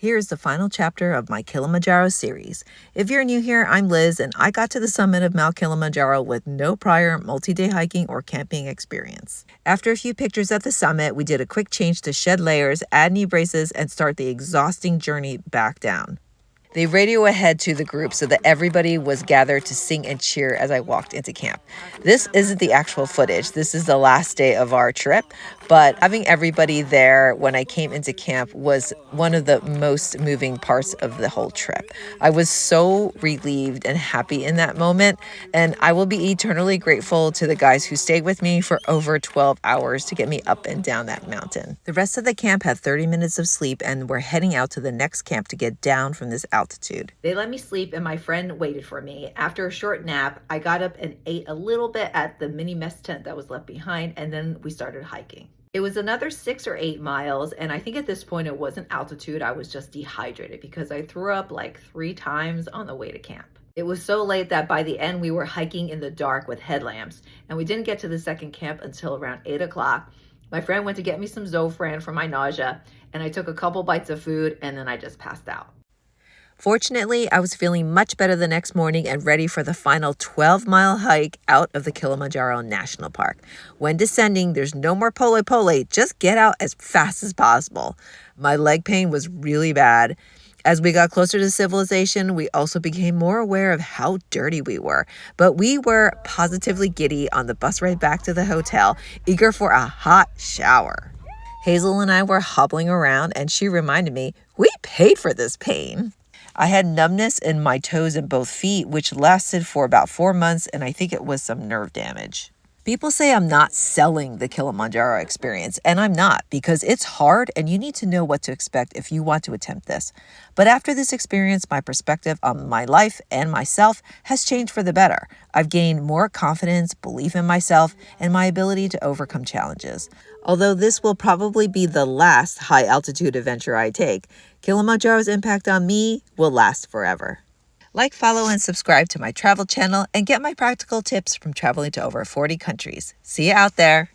Here's the final chapter of my Kilimanjaro series. If you're new here, I'm Liz, and I got to the summit of Mount Kilimanjaro with no prior multi-day hiking or camping experience. After a few pictures at the summit, we did a quick change to shed layers, add knee braces, and start the exhausting journey back down. They radio ahead to the group so that everybody was gathered to sing and cheer as I walked into camp. This isn't the actual footage. This is the last day of our trip, but having everybody there when I came into camp was one of the most moving parts of the whole trip. I was so relieved and happy in that moment, and I will be eternally grateful to the guys who stayed with me for over 12 hours to get me up and down that mountain. The rest of the camp had 30 minutes of sleep, and we're heading out to the next camp to get down from this altitude. They let me sleep and my friend waited for me. After a short nap, I got up and ate a little bit at the mini mess tent that was left behind, and then we started hiking. It was another 6 or 8 miles, and I think at this point it wasn't altitude, I was just dehydrated because I threw up like 3 times on the way to camp. It was so late that by the end we were hiking in the dark with headlamps, and we didn't get to the second camp until around 8 o'clock. My friend went to get me some Zofran for my nausea, and I took a couple bites of food, and then I just passed out. Fortunately, I was feeling much better the next morning and ready for the final 12-mile hike out of the Kilimanjaro National Park. When descending, there's no more pole, just get out as fast as possible. My leg pain was really bad. As we got closer to civilization, we also became more aware of how dirty we were. But we were positively giddy on the bus ride back to the hotel, eager for a hot shower. Hazel and I were hobbling around, and she reminded me, we paid for this pain. I had numbness in my toes and both feet, which lasted for about 4 months, and I think it was some nerve damage. People say I'm not selling the Kilimanjaro experience, and I'm not, because it's hard and you need to know what to expect if you want to attempt this. But after this experience, my perspective on my life and myself has changed for the better. I've gained more confidence, belief in myself, and my ability to overcome challenges. Although this will probably be the last high-altitude adventure I take, Kilimanjaro's impact on me will last forever. Like, follow, and subscribe to my travel channel and get my practical tips from traveling to over 40 countries. See you out there.